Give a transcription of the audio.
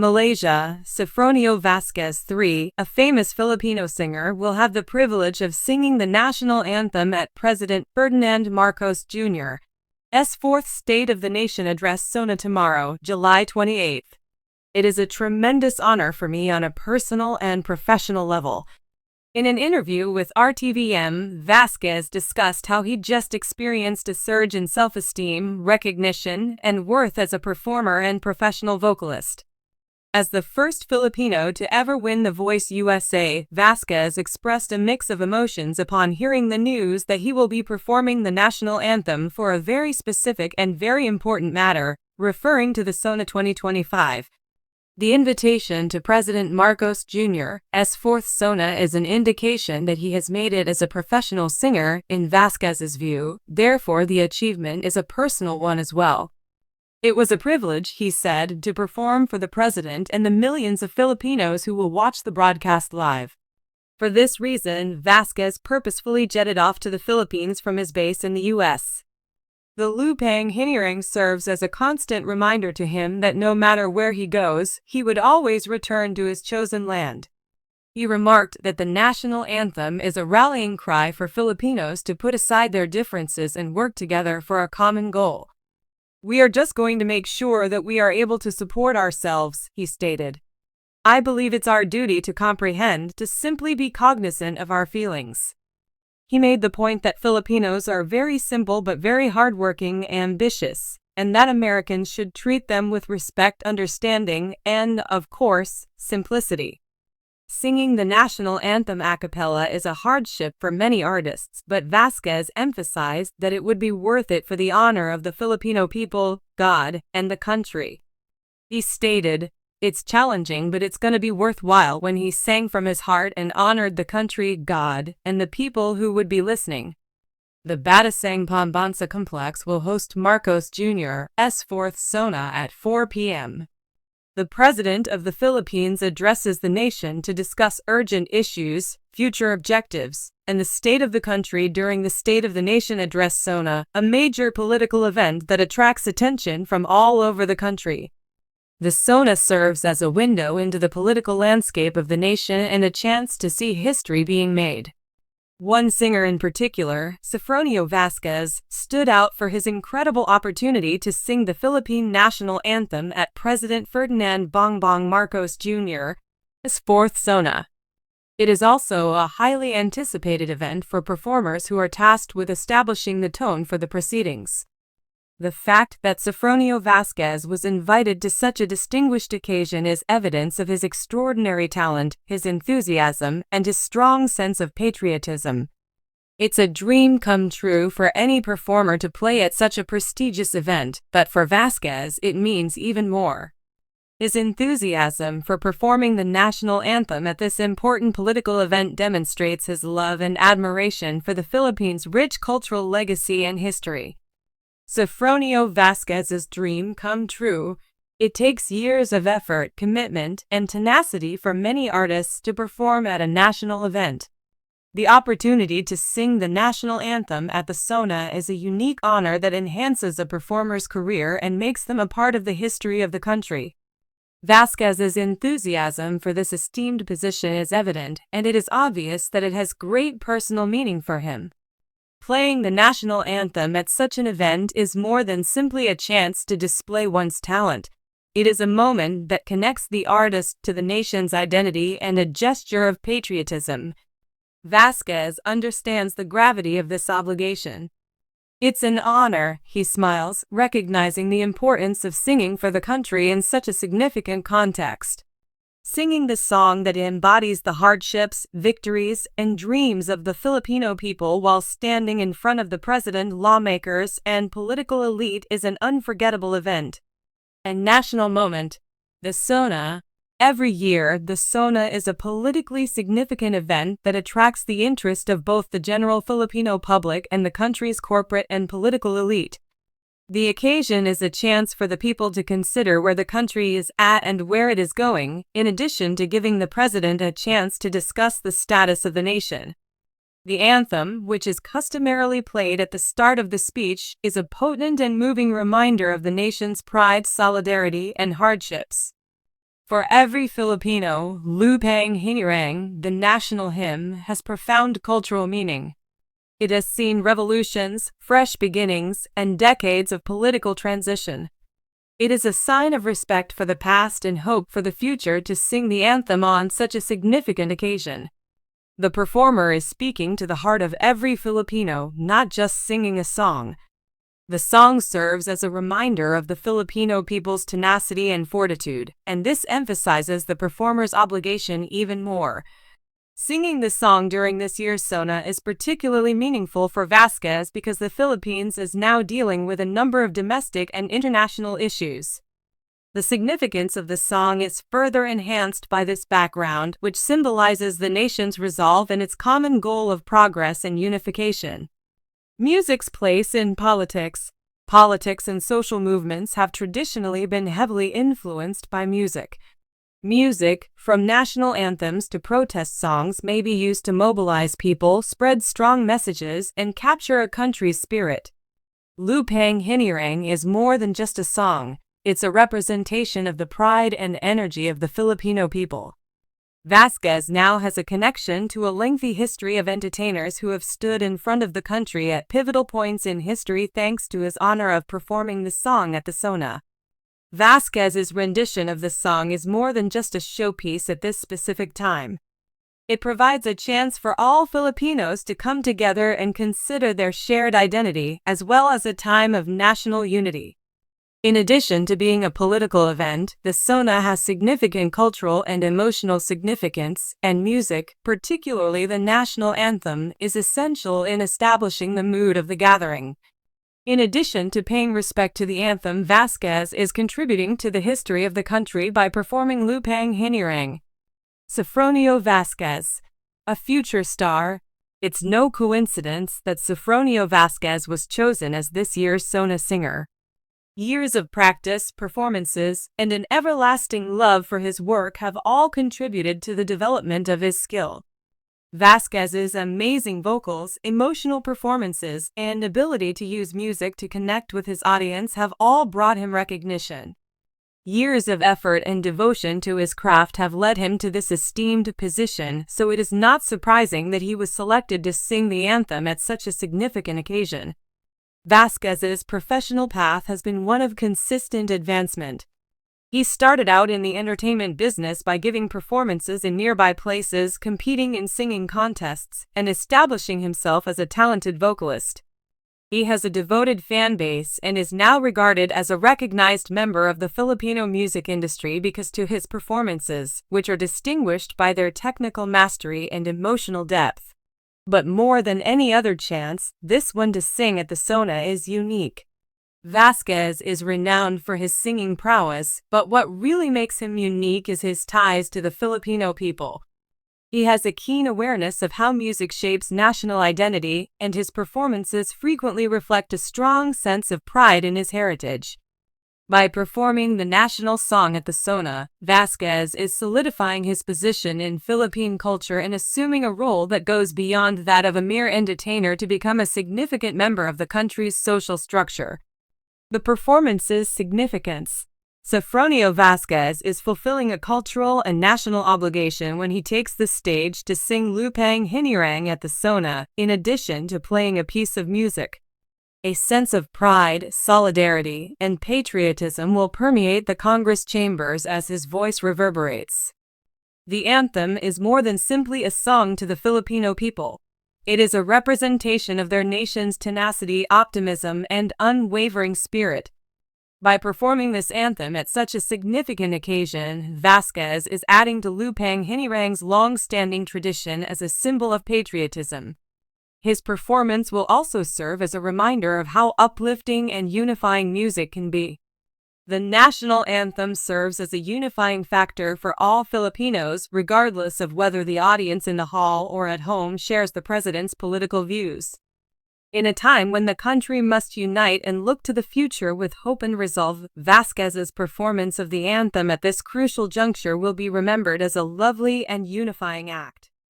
Malaysia, Sofronio Vasquez III, a famous Filipino singer, will have the privilege of singing the national anthem at President Ferdinand Marcos Jr.'s fourth State of the Nation address SONA tomorrow, July 28. It is a tremendous honor for me on a personal and professional level. In an interview with RTVM, Vasquez discussed how he just experienced a surge in self-esteem, recognition, and worth as a performer and professional vocalist. As the first Filipino to ever win The Voice USA, Vasquez expressed a mix of emotions upon hearing the news that he will be performing the national anthem for a very specific and very important matter, referring to the SONA 2025. The invitation to President Marcos Jr.'s fourth SONA is an indication that he has made it as a professional singer, in Vasquez's view, therefore the achievement is a personal one as well. It was a privilege, he said, to perform for the president and the millions of Filipinos who will watch the broadcast live. For this reason, Vasquez purposefully jetted off to the Philippines from his base in the U.S. The Lupang Hinirang serves as a constant reminder to him that no matter where he goes, he would always return to his chosen land. He remarked that the national anthem is a rallying cry for Filipinos to put aside their differences and work together for a common goal. "We are just going to make sure that we are able to support ourselves," he stated. "I believe it's our duty to comprehend, to simply be cognizant of our feelings." He made the point that Filipinos are very simple but very hardworking, ambitious, and that Americans should treat them with respect, understanding, and, of course, simplicity. Singing the national anthem a cappella is a hardship for many artists, but Vasquez emphasized that it would be worth it for the honor of the Filipino people, God, and the country. He stated, "It's challenging, but it's gonna be worthwhile," when he sang from his heart and honored the country, God, and the people who would be listening. The Batasang Pambansa complex will host Marcos Jr.'s fourth SONA at 4 p.m. The President of the Philippines addresses the nation to discuss urgent issues, future objectives, and the state of the country during the State of the Nation address SONA, a major political event that attracts attention from all over the country. The SONA serves as a window into the political landscape of the nation and a chance to see history being made. One singer in particular, Sofronio Vasquez, stood out for his incredible opportunity to sing the Philippine national anthem at President Ferdinand Bongbong Marcos Jr.'s fourth SONA. It is also a highly anticipated event for performers who are tasked with establishing the tone for the proceedings. The fact that Sofronio Vasquez was invited to such a distinguished occasion is evidence of his extraordinary talent, his enthusiasm, and his strong sense of patriotism. It's a dream come true for any performer to play at such a prestigious event, but for Vasquez it means even more. His enthusiasm for performing the national anthem at this important political event demonstrates his love and admiration for the Philippines' rich cultural legacy and history. Sofronio Vasquez's dream come true. It takes years of effort, commitment, and tenacity for many artists to perform at a national event. The opportunity to sing the national anthem at the SONA is a unique honor that enhances a performer's career and makes them a part of the history of the country. Vasquez's enthusiasm for this esteemed position is evident, and it is obvious that it has great personal meaning for him. Playing the national anthem at such an event is more than simply a chance to display one's talent. It is a moment that connects the artist to the nation's identity and a gesture of patriotism. Vasquez understands the gravity of this obligation. "It's an honor," he smiles, recognizing the importance of singing for the country in such a significant context. Singing the song that embodies the hardships, victories, and dreams of the Filipino people while standing in front of the president, lawmakers, and political elite is an unforgettable event. A national moment. The SONA. Every year, the SONA is a politically significant event that attracts the interest of both the general Filipino public and the country's corporate and political elite. The occasion is a chance for the people to consider where the country is at and where it is going, in addition to giving the president a chance to discuss the status of the nation. The anthem, which is customarily played at the start of the speech, is a potent and moving reminder of the nation's pride, solidarity, and hardships. For every Filipino, Lupang Hinirang, the national hymn, has profound cultural meaning. It has seen revolutions, fresh beginnings, and decades of political transition. It is a sign of respect for the past and hope for the future to sing the anthem on such a significant occasion. The performer is speaking to the heart of every Filipino, not just singing a song. The song serves as a reminder of the Filipino people's tenacity and fortitude, and this emphasizes the performer's obligation even more. Singing the song during this year's SONA is particularly meaningful for Vasquez because the Philippines is now dealing with a number of domestic and international issues. The significance of the song is further enhanced by this background, which symbolizes the nation's resolve and its common goal of progress and unification. Music's place in politics. Politics and social movements have traditionally been heavily influenced by music. Music, from national anthems to protest songs, may be used to mobilize people, spread strong messages, and capture a country's spirit. Lupang Hinirang is more than just a song. It's a representation of the pride and energy of the Filipino people. Vasquez now has a connection to a lengthy history of entertainers who have stood in front of the country at pivotal points in history thanks to his honor of performing the song at the SONA. Vasquez's rendition of the song is more than just a showpiece at this specific time. It provides a chance for all Filipinos to come together and consider their shared identity, as well as a time of national unity. In addition to being a political event, the SONA has significant cultural and emotional significance, and music, particularly the national anthem, is essential in establishing the mood of the gathering. In addition to paying respect to the anthem, Vasquez is contributing to the history of the country by performing Lupang Hinirang. Sofronio Vasquez, a future star. It's no coincidence that Sofronio Vasquez was chosen as this year's SONA singer. Years of practice, performances, and an everlasting love for his work have all contributed to the development of his skill. Vasquez's amazing vocals, emotional performances, and ability to use music to connect with his audience have all brought him recognition. Years of effort and devotion to his craft have led him to this esteemed position, so it is not surprising that he was selected to sing the anthem at such a significant occasion. Vasquez's professional path has been one of consistent advancement. He started out in the entertainment business by giving performances in nearby places, competing in singing contests, and establishing himself as a talented vocalist. He has a devoted fan base and is now regarded as a recognized member of the Filipino music industry because of his performances, which are distinguished by their technical mastery and emotional depth. But more than any other chance, this one to sing at the SONA is unique. Vasquez is renowned for his singing prowess, but what really makes him unique is his ties to the Filipino people. He has a keen awareness of how music shapes national identity, and his performances frequently reflect a strong sense of pride in his heritage. By performing the national song at the SONA, Vasquez is solidifying his position in Philippine culture and assuming a role that goes beyond that of a mere entertainer to become a significant member of the country's social structure. The performance's significance. Sofronio Vasquez is fulfilling a cultural and national obligation when he takes the stage to sing Lupang Hinirang at the SONA, in addition to playing a piece of music. A sense of pride, solidarity, and patriotism will permeate the Congress chambers as his voice reverberates. The anthem is more than simply a song to the Filipino people. It is a representation of their nation's tenacity, optimism, and unwavering spirit. By performing this anthem at such a significant occasion, Vasquez is adding to Lupang Hinirang's long-standing tradition as a symbol of patriotism. His performance will also serve as a reminder of how uplifting and unifying music can be. The national anthem serves as a unifying factor for all Filipinos, regardless of whether the audience in the hall or at home shares the president's political views. In a time when the country must unite and look to the future with hope and resolve, Vasquez's performance of the anthem at this crucial juncture will be remembered as a lovely and unifying act.